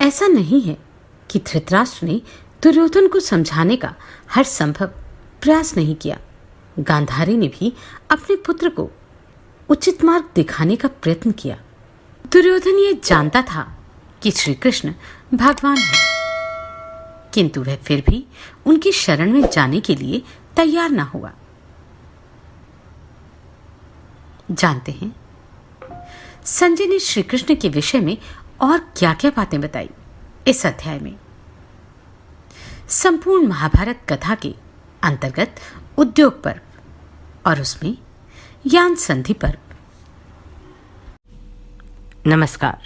ऐसा नहीं है कि धृतराष्ट्र ने दुर्योधन को समझाने का हर संभव प्रयास नहीं किया। गांधारी ने भी अपने पुत्र को उचित मार्ग दिखाने का प्रयत्न किया। दुर्योधन ये जानता था कि श्री कृष्ण भगवान है, किंतु वह फिर भी उनकी शरण में जाने के लिए तैयार न हुआ। जानते हैं, संजय ने श्री कृष्ण के विषय में और क्या क्या बातें बताई इस अध्याय में। संपूर्ण महाभारत कथा के अंतर्गत उद्योग पर्व और उसमें यान संधि पर्व। नमस्कार,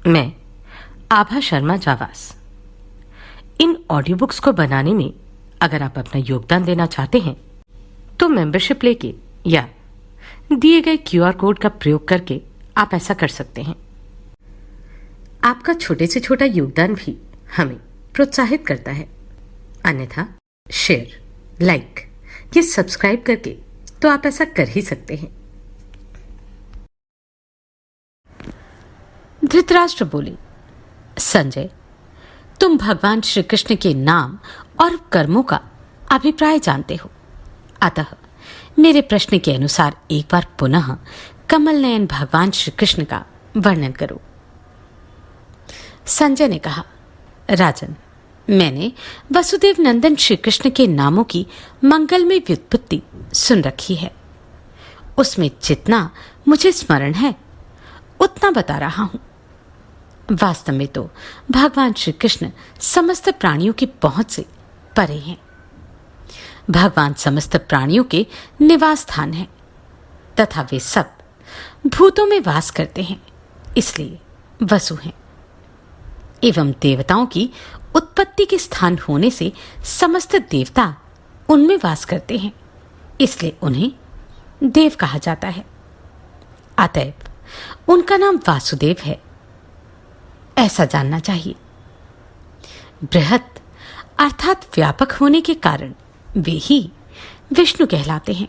मैं आभा शर्मा जावास। इन ऑडियो बुक्स को बनाने में अगर आप अपना योगदान देना चाहते हैं तो मेंबरशिप लेके या दिए गए क्यूआर कोड का प्रयोग करके आप ऐसा कर सकते हैं। आपका छोटे से छोटा योगदान भी हमें प्रोत्साहित करता है। अन्यथा शेयर, लाइक या सब्सक्राइब करके तो आप ऐसा कर ही सकते हैं। धृतराष्ट्र बोले, संजय, तुम भगवान श्री कृष्ण के नाम और कर्मों का अभिप्राय जानते हो, अतः मेरे प्रश्न के अनुसार एक बार पुनः कमल नयन भगवान श्री कृष्ण का वर्णन करो। संजय ने कहा, राजन, मैंने वसुदेव नंदन श्री कृष्ण के नामों की मंगलमय व्युत्पत्ति सुन रखी है। उसमें जितना मुझे स्मरण है उतना बता रहा हूं। वास्तव में तो भगवान श्री कृष्ण समस्त प्राणियों की पहुंच से परे हैं। भगवान समस्त प्राणियों के निवास स्थान है तथा वे सब भूतों में वास करते हैं, इसलिए वसु हैं। एवं देवताओं की उत्पत्ति के स्थान होने से समस्त देवता उनमें वास करते हैं, इसलिए उन्हें देव कहा जाता है। अतएव उनका नाम वासुदेव है, ऐसा जानना चाहिए। बृहत अर्थात व्यापक होने के कारण वे ही विष्णु कहलाते हैं।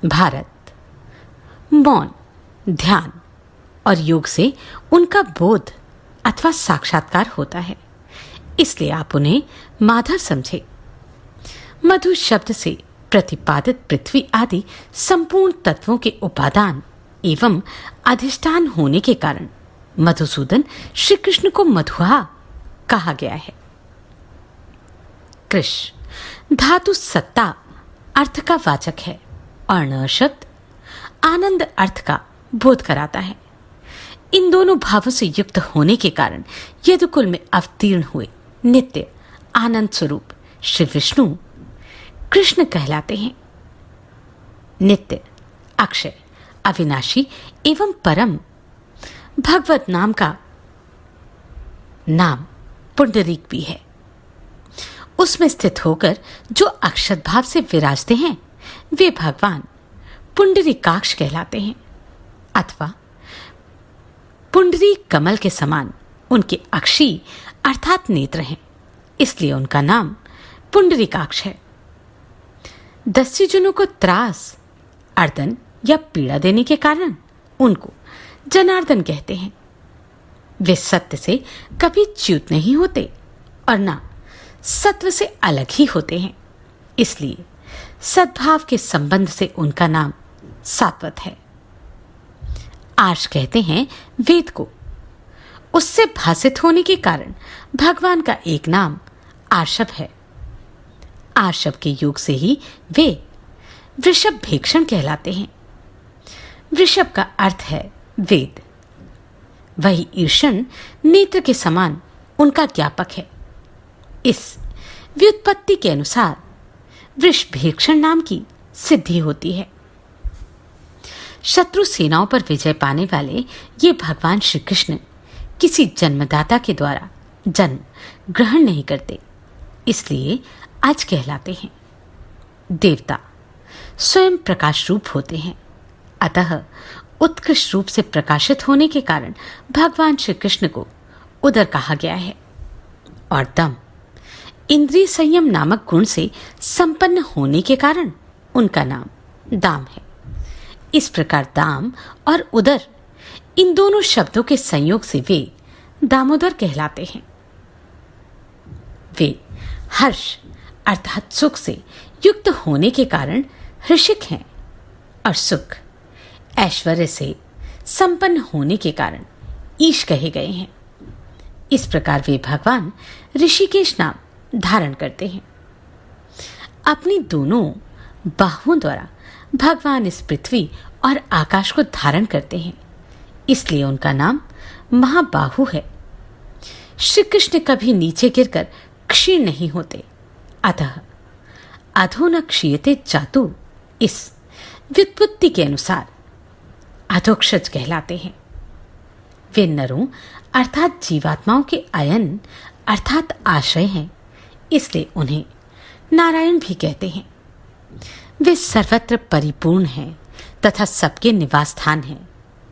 भारत मौन, ध्यान और योग से उनका बोध अथवा साक्षात्कार होता है, इसलिए आप उन्हें माधव समझे। मधु शब्द से प्रतिपादित पृथ्वी आदि संपूर्ण तत्वों के उपादान एवं अधिष्ठान होने के कारण मधुसूदन श्री कृष्ण को मधुआ कहा गया है। कृष धातु सत्ता अर्थ का वाचक है और न शब्द आनंद अर्थ का बोध कराता है। इन दोनों भावों से युक्त होने के कारण यदुकुल में अवतीर्ण हुए नित्य आनंद स्वरूप श्री विष्णु कृष्ण कहलाते हैं। नित्य, अक्षय, अविनाशी एवं परम भगवत नाम का नाम पुंडरीक भी है। उसमें स्थित होकर जो अक्षत भाव से विराजते हैं वे भगवान पुंडरीकाक्ष कहलाते हैं, अथवा पुंडरीक कमल के समान उनके अक्षी अर्थात नेत्र हैं, इसलिए उनका नाम पुंडरीकाक्ष है। दस्युजनों को त्रास, अर्दन या पीड़ा देने के कारण उनको जनार्दन कहते हैं। वे सत्य से कभी च्युत नहीं होते और ना सत्व से अलग ही होते हैं, इसलिए सद्भाव के संबंध से उनका नाम सात्वत है। आर्ष कहते हैं वेद को। उससे भासित होने के कारण भगवान का एक नाम आर्षभ है। आर्षभ के योग से ही वे वृषभ भेक्षण कहलाते हैं। वृषभ का अर्थ है वेद। वही ईर्षण नेत्र के समान उनका ज्ञापक है। इस व्युत्पत्ति के अनुसार वृषभेक्षण नाम की सिद्धि होती है। शत्रु सेनाओं पर विजय पाने वाले ये भगवान श्री कृष्ण किसी जन्मदाता के द्वारा जन्म ग्रहण नहीं करते, इसलिए आज कहलाते हैं। देवता स्वयं प्रकाश रूप होते हैं, अतः उत्कृष्ट रूप से प्रकाशित होने के कारण भगवान श्री कृष्ण को उदर कहा गया है। और दम इंद्रिय संयम नामक गुण से संपन्न होने के कारण उनका नाम दाम है। इस प्रकार दाम और उदर इन दोनों शब्दों के संयोग से वे दामोदर कहलाते हैं। वे हर्ष अर्थात सुख से युक्त होने के कारण हृषिक हैं और सुख ऐश्वर्य से संपन्न होने के कारण ईश कहे गए हैं। इस प्रकार वे भगवान ऋषिकेश नाम धारण करते हैं। अपनी दोनों बाहुओं द्वारा भगवान इस पृथ्वी और आकाश को धारण करते हैं, इसलिए उनका नाम महाबाहु है। श्री कृष्ण कभी नीचे गिरकर क्षीण नहीं होते, अतः अधो न क्षीयते जातु इस व्युत्पत्ति के अनुसार अधोक्षज कहलाते हैं। वे नरों अर्थात जीवात्माओं के अयन अर्थात आश्रय हैं, इसलिए उन्हें नारायण भी कहते हैं। वे सर्वत्र परिपूर्ण हैं तथा सबके निवास स्थान हैं,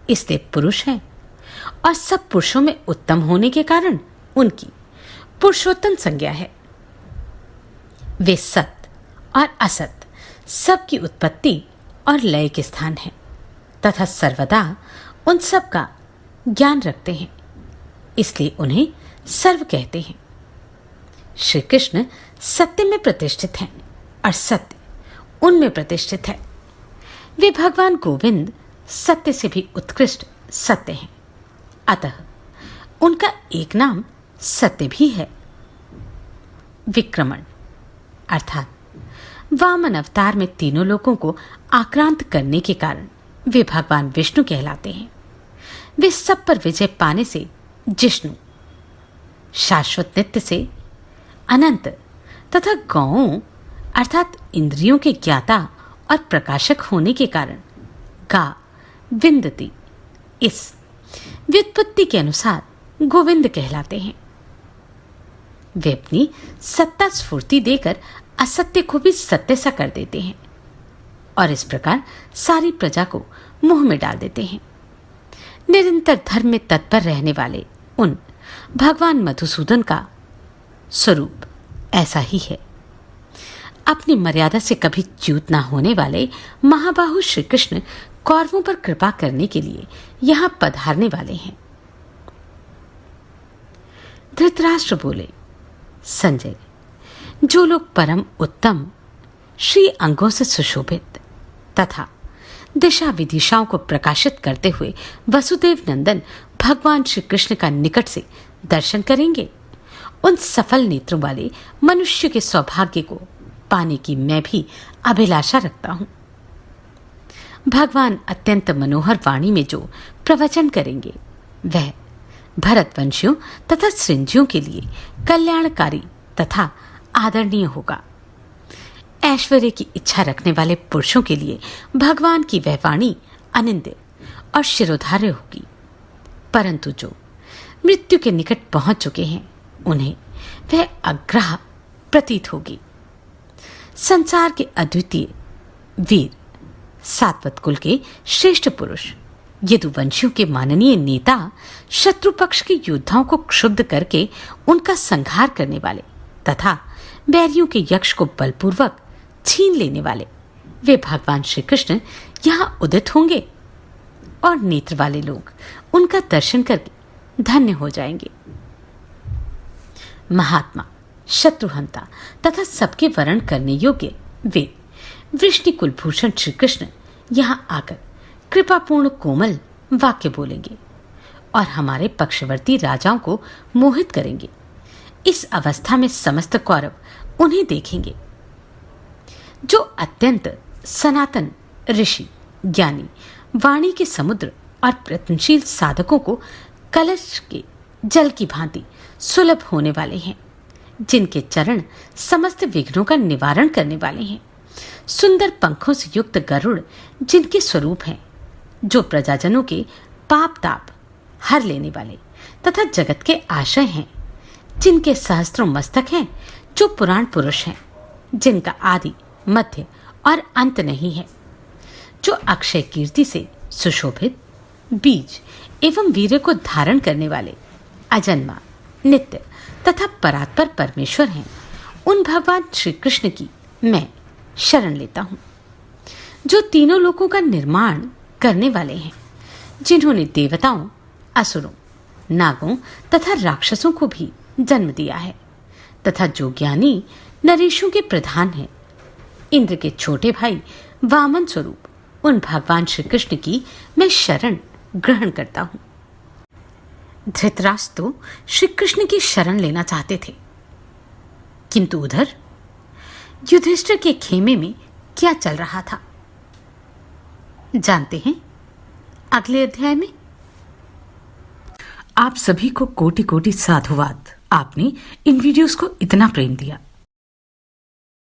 इसलिए पुरुष हैं और सब पुरुषों में उत्तम होने के कारण उनकी पुरुषोत्तम संज्ञा है। वे सत और असत सबकी उत्पत्ति और लय के स्थान है तथा सर्वदा उन सब का ज्ञान रखते हैं, इसलिए उन्हें सर्व कहते हैं। श्री कृष्ण सत्य में प्रतिष्ठित हैं और सत्य उनमें प्रतिष्ठित है। वे भगवान गोविंद सत्य से भी उत्कृष्ट सत्य हैं, अतः उनका एक नाम सत्य भी है। विक्रमण अर्थात वामन अवतार में तीनों लोगों को आक्रांत करने के कारण वे भगवान विष्णु कहलाते हैं। वे सब पर विजय पाने से जिष्णु, शाश्वत नित्य से अनंत तथा गौओं अर्थात इंद्रियों के ज्ञाता और प्रकाशक होने के कारण गा विंदती इस व्युत्पत्ति के अनुसार गोविंद कहलाते हैं। वे अपनी सत्ता स्फूर्ति देकर असत्य को भी सत्य सा कर देते हैं और इस प्रकार सारी प्रजा को मोह में डाल देते हैं। निरंतर धर्म में तत्पर रहने वाले उन भगवान मधुसूदन का स्वरूप ऐसा ही है। अपनी मर्यादा से कभी च्युत न होने वाले महाबाहु श्री कृष्ण कौरवों पर कृपा करने के लिए यहां पधारने वाले हैं। धृतराष्ट्र बोले, संजय, जो लोग परम उत्तम श्री अंगों से सुशोभित तथा दिशा विदिशाओं को प्रकाशित करते हुए वसुदेव नंदन भगवान श्री कृष्ण का निकट से दर्शन करेंगे, उन सफल नेत्रों वाले मनुष्य के सौभाग्य को पाने की मैं भी अभिलाषा रखता हूं। भगवान अत्यंत मनोहर वाणी में जो प्रवचन करेंगे वह भरतवंशियों तथा सृंजियों के लिए कल्याणकारी तथा आदरणीय होगा। ऐश्वर्य की इच्छा रखने वाले पुरुषों के लिए भगवान की वह वाणी अनिंद्य और शिरोधार्य होगी, परंतु जो मृत्यु के निकट पहुंच चुके हैं उन्हें वह अग्राह प्रतीत होगी। संसार के अद्वितीय वीर सात्वत कुल के श्रेष्ठ पुरुष यदुवंशियों के माननीय नेता शत्रु पक्ष के योद्धाओं को क्षुब्ध करके उनका संहार करने वाले तथा बैरियों के यक्ष को बलपूर्वक छीन लेने वाले वे भगवान श्री कृष्ण यहां उदित होंगे और नेत्र वाले लोग उनका दर्शन करके धन्य हो जाएंगे। महात्मा, शत्रुहंता तथा सबके वरण करने योग्य वे वृष्णि कुलभूषण श्री कृष्ण यहां आकर कृपापूर्ण कोमल वाक्य बोलेंगे और हमारे पक्षवर्ती राजाओं को मोहित करेंगे। इस अवस्था में समस्त कौरव उन्हें देखेंगे। जो अत्यंत सनातन ऋषि ज्ञानी वाणी के समुद्र और प्रयत्नशील साधकों को कलश के जल की भांति सुलभ होने वाले हैं, जिनके चरण समस्त विघ्नों का निवारण करने वाले हैं। सुंदर पंखों से युक्त गरुड़ जिनके स्वरूप हैं, जो प्रजाजनों के पाप ताप हर लेने वाले तथा जगत के आश्रय हैं, जिनके सहस्त्रों मस्तक हैं, जो पुराण पुरुष हैं, जिनका आदि मध्य और अंत नहीं है, जो अक्षय कीर्ति से सुशोभित बीज एवं वीर्य को धारण करने वाले अजन्मा नित्य तथा परात्पर परमेश्वर हैं, उन भगवान श्री कृष्ण की मैं शरण लेता हूं, जो तीनों लोकों का निर्माण करने वाले हैं, जिन्होंने देवताओं, असुरों नागों तथा राक्षसों को भी जन्म दिया है तथा जो ज्ञानी नरेशों के प्रधान हैं, इंद्र के छोटे भाई वामन स्वरूप उन भगवान श्री कृष्ण की मैं शरण ग्रहण करता हूं। धृतराष्ट्र तो श्री कृष्ण की शरण लेना चाहते थे, किंतु उधर युधिष्ठिर के खेमे में क्या चल रहा था जानते हैं अगले अध्याय में। आप सभी को कोटि कोटि साधुवाद। आपने इन वीडियोस को इतना प्रेम दिया।